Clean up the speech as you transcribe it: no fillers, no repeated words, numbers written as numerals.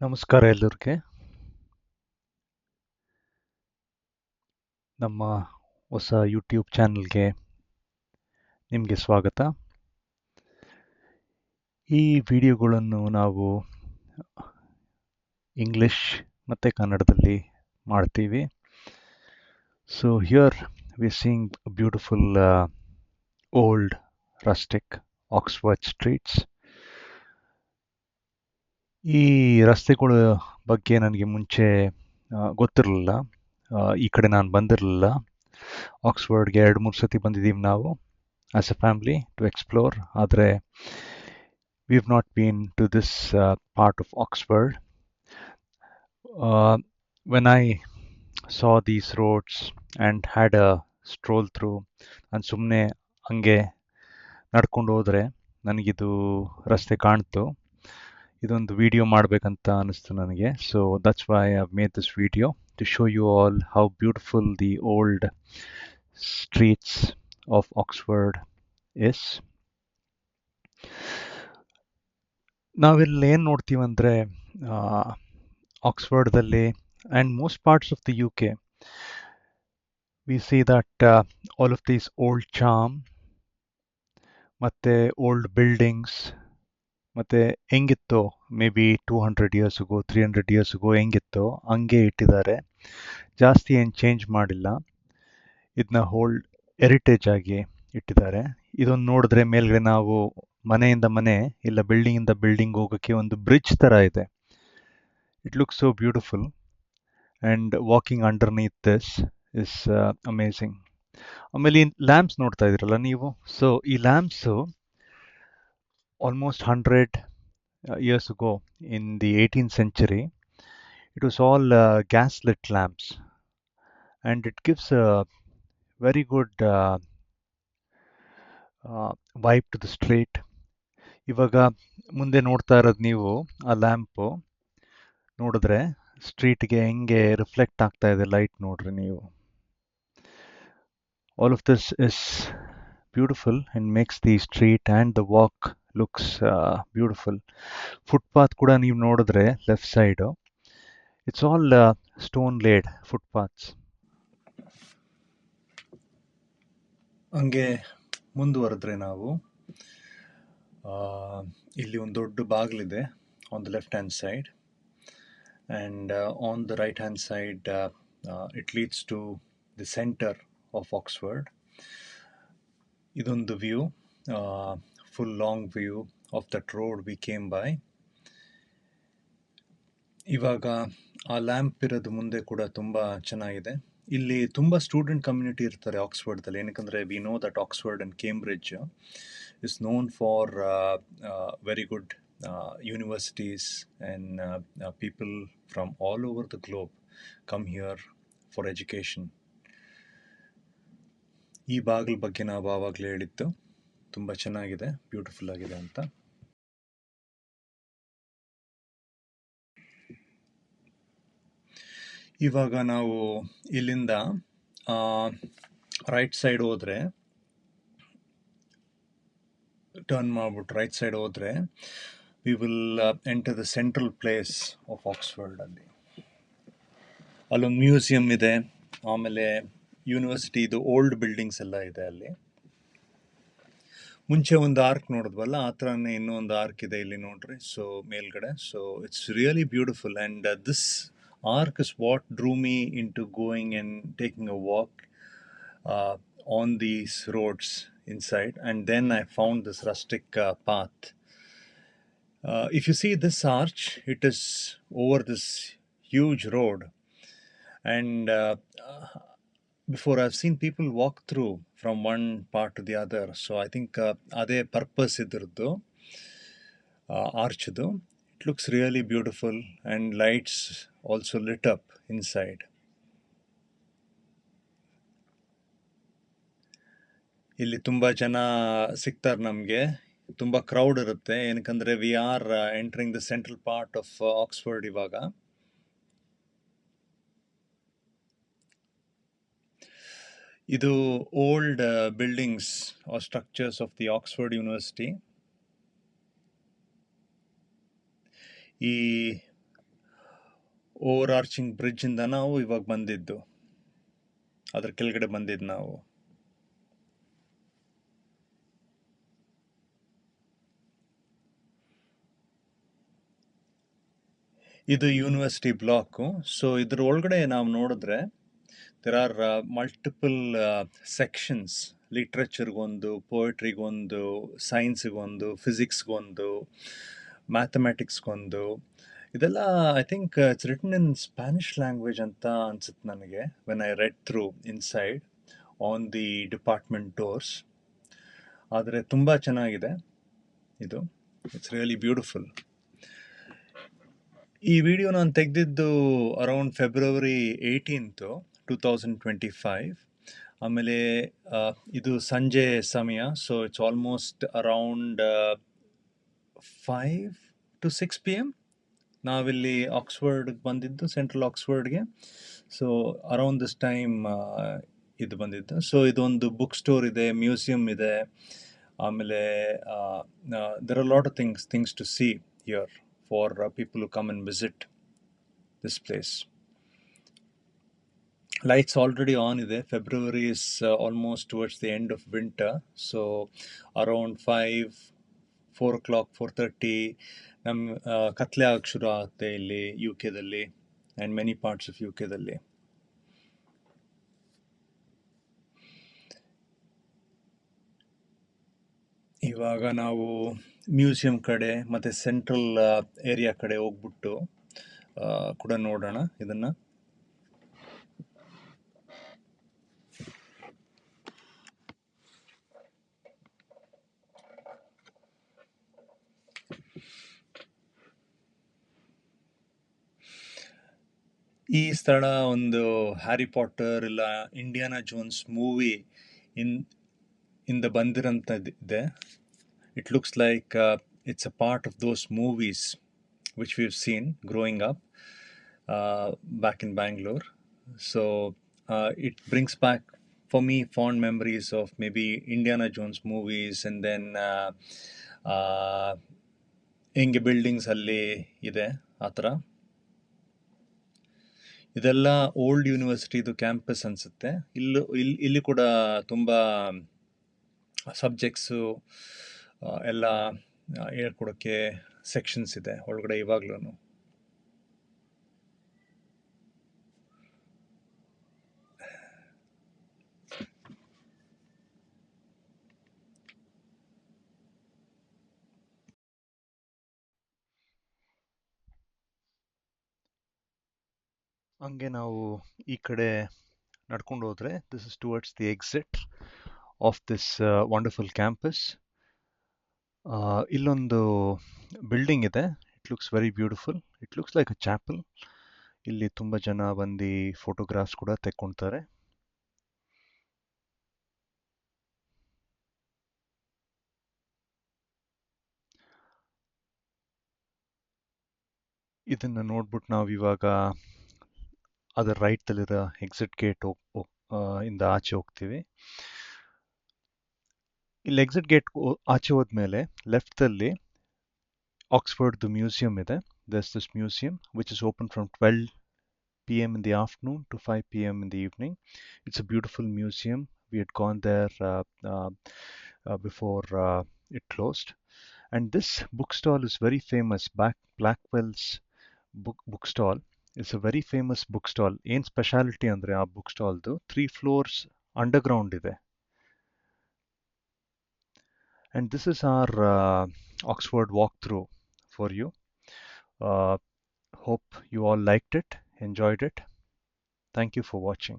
ನಮಸ್ಕಾರ ಎಲ್ಲರಿಗೆ. ನಮ್ಮ ಹೊಸ ಯೂಟ್ಯೂಬ್ ಚಾನಲ್ಗೆ ನಿಮಗೆ ಸ್ವಾಗತ. ಈ ವಿಡಿಯೋಗಳನ್ನು ನಾವು ಇಂಗ್ಲಿಷ್ ಮತ್ತು ಕನ್ನಡದಲ್ಲಿ ಮಾಡ್ತೀವಿ. So here V seeing beautiful old rustic Oxford streets. ಈ ರಸ್ತೆಗಳ ಬಗ್ಗೆ ನನಗೆ ಮುಂಚೆ ಗೊತ್ತಿರಲಿಲ್ಲ. ಈ ಕಡೆ ನಾನು ಬಂದಿರಲಿಲ್ಲ. ಆಕ್ಸ್ಫರ್ಡ್ಗೆ 2-3 ಸತಿ ಬಂದಿದ್ದೀವಿ ನಾವು as a family to explore. ಆದರೆ we've not been to this part of Oxford. When I saw these roads and had a stroll through, ನಾನು ಸುಮ್ಮನೆ ಹಂಗೆ ನಡ್ಕೊಂಡು ಹೋದರೆ ನನಗಿದು ರಸ್ತೆ ಕಾಣ್ತು. ಇದೊಂದು ವಿಡಿಯೋ ಮಾಡಬೇಕಂತ ಅನಿಸ್ತು ನನಗೆ. So that's why I have made this video to show you all how beautiful the old streets of Oxford is. ನಾವಿಲ್ಲಿ ಏನು ನೋಡ್ತೀವಂದರೆ ಆಕ್ಸ್ಫರ್ಡ್ದಲ್ಲಿ and most parts of the UK, we see that all of these old charm ಮತ್ತು old buildings ಮತ್ತು ಹೆಂಗಿತ್ತೋ maybe 200 years ago 300 years ago ಹೆಂಗಿತ್ತೋ ಹಂಗೆ ಇಟ್ಟಿದ್ದಾರೆ. ಜಾಸ್ತಿ ಏನು ಚೇಂಜ್ ಮಾಡಿಲ್ಲ. ಇದನ್ನ ಓಲ್ಡ್ ಹೆರಿಟೇಜ್ ಆಗಿ ಇಟ್ಟಿದ್ದಾರೆ. ಇದೊಂದು ನೋಡಿದ್ರೆ ಮೇಲ್ಗಡೆ ನಾವು ಮನೆಯಿಂದ ಮನೆ ಇಲ್ಲ ಬಿಲ್ಡಿಂಗಿಂದ ಬಿಲ್ಡಿಂಗ್ ಹೋಗೋಕ್ಕೆ ಒಂದು ಬ್ರಿಡ್ಜ್ ಥರ ಇದೆ. It looks so beautiful and walking ಅಂಡರ್ನೀತ್ this is amazing. ಆಮೇಲೆ ಈ ಲ್ಯಾಂಪ್ಸ್ ನೋಡ್ತಾ ಇದ್ದೀರಲ್ಲ ನೀವು. ಸೊ ಈ lamps almost 100 years ago in the 18th century, it was all gas-lit lamps, and it gives a very good vibe to the street. ಇವಾಗ ಮುಂದೆ ನೋಡ್ತಾ ಇರೋದು ನೀವು ಆ ಲ್ಯಾಂಪು ನೋಡಿದ್ರೆ ಸ್ಟ್ರೀಟ್ಗೆ ಹೆಂಗೆ ರಿಫ್ಲೆಕ್ಟ್ ಆಗ್ತಾ ಇದೆ ಲೈಟ್ ನೋಡ್ರಿ ನೀವು. All of this is beautiful and makes the street and the walk looks beautiful. Footpath ಕೂಡ ನೀವು ನೋಡಿದ್ರೆ left side it's all stone laid footpaths. ಹಂಗೆ ಮುಂದುವರೆದ್ರೆ ನಾವು ಇಲ್ಲಿ ಒಂದು ದೊಡ್ಡ ಬಾಗಿಲಿದೆ on the left hand side, and on the right hand side it leads to the centre of Oxford. ಇದೊಂದು view, full long view of that road we came by. ಇವಾಗ ಆ ಲ್ಯಾಂಪ್ ಇರೋದು ಮುಂದೆ ಕೂಡ ತುಂಬ ಚೆನ್ನಾಗಿದೆ. ಇಲ್ಲಿ ತುಂಬ ಸ್ಟೂಡೆಂಟ್ ಕಮ್ಯುನಿಟಿ ಇರ್ತಾರೆ ಆಕ್ಸ್ಫರ್ಡ್ದಲ್ಲಿ. ಏನಕ್ಕಂದರೆ we know that Oxford and Cambridge is known for very good universities and people from all over the globe come here for education. ಈ ಬಾಗಿಲ ಬಗ್ಗೆ ನಾವು ಆವಾಗಲೇ ಹೇಳಿದ್ದು, ತುಂಬ ಚೆನ್ನಾಗಿದೆ, ಬ್ಯೂಟಿಫುಲ್ ಆಗಿದೆ ಅಂತ. ಇವಾಗ ನಾವು ಇಲ್ಲಿಂದ ರೈಟ್ ಸೈಡ್ ಹೋದರೆ, ಟರ್ನ್ ಮಾಡ್ಬಿಟ್ಟು ರೈಟ್ ಸೈಡ್ ಹೋದರೆ we will enter the central place of Oxford. ಅಲ್ಲೊಂದು ಮ್ಯೂಸಿಯಂ ಇದೆ, ಆಮೇಲೆ ಯೂನಿವರ್ಸಿಟಿ ಇದು ಓಲ್ಡ್ ಬಿಲ್ಡಿಂಗ್ಸ್ ಎಲ್ಲ ಇದೆ ಅಲ್ಲಿ. ಮುಂಚೆ ಒಂದು ಆರ್ಕ್ ನೋಡಿದ್ವಲ್ಲ, ಆ ಥರನೇ ಇನ್ನೊಂದು ಆರ್ಕ್ ಇದೆ ಇಲ್ಲಿ ನೋಡ್ರಿ. ಸೊ ಮೇಲ್ಗಡೆ, so it's really beautiful and this arc is what drew me into going and taking a walk on these roads inside, and then I found this rustic path. If you see this arch, it is over this huge road, and before I've seen people walk through from one part to the other. So I think ade purpose idradu arch du. It looks really beautiful, and lights also lit up inside. ಇಲ್ಲಿ ತುಂಬ ಜನ ಸಿಗ್ತಾರೆ ನಮಗೆ, ತುಂಬ crowd ಇರುತ್ತೆ. ಏನಕ್ಕಂದರೆ we are entering the central part of Oxford. ಇವಾಗ ಇದು old buildings are structures of the Oxford university. ಈ ಓವರ್ ಆರ್ಚಿಂಗ್ ಬ್ರಿಡ್ಜ್ ಇಂದ ನಾವು ಇವಾಗ ಬಂದಿದ್ದು, ಅದ್ರ ಕೆಳಗಡೆ ಬಂದಿದ್ದು ನಾವು. ಇದು ಯೂನಿವರ್ಸಿಟಿ ಬ್ಲಾಕು. ಸೊ ಇದ್ರ ಒಳಗಡೆ ನಾವು ನೋಡಿದ್ರೆ there are multiple sections. ಲಿಟ್ರೇಚರ್ಗೊಂದು, ಪೋಯಿಟ್ರಿಗೊಂದು, ಸೈನ್ಸ್ಗೊಂದು, ಫಿಸಿಕ್ಸ್ಗೊಂದು, ಮ್ಯಾಥಮೆಟಿಕ್ಸ್ಗೊಂದು. ಇದೆಲ್ಲ I think it's return in Spanish language ಅಂತ ಅನ್ಸುತ್ತೆ ನನಗೆ, when I read through inside on the department doors. ಆದರೆ ತುಂಬ ಚೆನ್ನಾಗಿದೆ ಇದು. It's really beautiful. ಈ ವಿಡಿಯೋ ನಾನು ತೆಗೆದಿದ್ದು ಅರೌಂಡ್ ಫೆಬ್ರವರಿ 18, 2025. ಆಮೇಲೆ ಇದು ಸಂಜೆ ಸಮಯ, so it's almost around 5 to 6 PM. ನಾವಿಲ್ಲಿ ಆಕ್ಸ್ಫರ್ಡ್ಗೆ ಬಂದಿದ್ದು, ಸೆಂಟ್ರಲ್ ಆಕ್ಸ್ಫರ್ಡ್ಗೆ. ಸೊ ಅರೌಂಡ್ ದಿಸ್ ಟೈಮ್ ಇದು ಬಂದಿದ್ದು. ಸೊ ಇದೊಂದು ಬುಕ್ ಸ್ಟೋರ್ ಇದೆ, ಮ್ಯೂಸಿಯಂ ಇದೆ, ಆಮೇಲೆ there are lot of things to see here for people who come and visit this place. Lights already on ಇದೆ. February is almost towards the end of winter. So around 5, 4 o'clock, 4:30 ನಮ್ಮ ಕತ್ಲೆ ಆಗಕ್ಕೆ ಶುರು ಆಗುತ್ತೆ ಇಲ್ಲಿ UK-ದಲ್ಲಿ and many parts of UK-ದಲ್ಲಿ. ಇವಾಗ ನಾವು museum ಕಡೆ ಮತ್ತು ಸೆಂಟ್ರಲ್ ಏರಿಯಾ ಕಡೆ ಹೋಗ್ಬಿಟ್ಟು ಕೂಡ ನೋಡೋಣ ಇದನ್ನು. ಈ ಸ್ಥಳ ಒಂದು ಹ್ಯಾರಿ ಪಾಟರ್ ಇಲ್ಲ ಇಂಡಿಯಾನಾ ಜೋನ್ಸ್ ಮೂವಿ ಇಂದ ಬಂದಿರೋಂಥದ್ದಿದೆ. It looks like it's a part of those movies which we have seen growing up back in Bangalore. So it brings back for me fond memories of maybe Indiana Jones movies. And then ಹಿಂಗೆ buildings ಅಲ್ಲಿ ಇದೆ ಆ ಥರ. ಇದೆಲ್ಲ old ಯೂನಿವರ್ಸಿಟಿದು campus ಅನಿಸುತ್ತೆ. ಇಲ್ಲಿ ಕೂಡ ತುಂಬ ಸಬ್ಜೆಕ್ಟ್ಸು ಎಲ್ಲ ಹೇಳ್ಕೊಡೋಕ್ಕೆ ಸೆಕ್ಷನ್ಸ್ ಇದೆ ಒಳಗಡೆ ಇವಾಗ್ಲೂ. ಹಂಗೆ ನಾವು ಈ ಕಡೆ ನಡ್ಕೊಂಡು ಹೋದರೆ, this is towards the exit of this wonderful campus. ಇಲ್ಲೊಂದು ಬಿಲ್ಡಿಂಗ್ ಇದೆ. It looks very beautiful. It looks like a chapel. ಇಲ್ಲಿ ತುಂಬ ಜನ ಬಂದು ಫೋಟೋಗ್ರಾಫ್ಸ್ ಕೂಡ ತೆಕ್ಕೊಳ್ತಾರೆ. ಇದನ್ನು ನೋಡ್ಬಿಟ್ಟು ನಾವು ಇವಾಗ ಅದರ ರೈಟಲ್ಲಿರೋ ಎಕ್ಸಿಟ್ ಗೇಟ್ ಇಂದ ಆಚೆ ಹೋಗ್ತೀವಿ. ಇಲ್ಲಿ ಎಕ್ಸಿಟ್ ಗೇಟ್ ಆಚೆ ಹೋದ್ಮೇಲೆ ಲೆಫ್ಟಲ್ಲಿ ಆಕ್ಸ್ಫರ್ಡ್ದು ಮ್ಯೂಸಿಯಂ ಇದೆ. There's this museum which is open from 12 p.m. in the afternoon to 5 p.m. in the evening. It's a beautiful museum. We had gone there before it closed. And this bookstall is very famous. Blackwell's bookstall is a very famous bookstall. ಏನು speciality ಅಂದರೆ ಆ book ಸ್ಟಾಲ್ದು 3 floors underground ಇದೆ. And this is our Oxford walkthrough for you. Hope you all liked it, enjoyed it. Thank you for watching.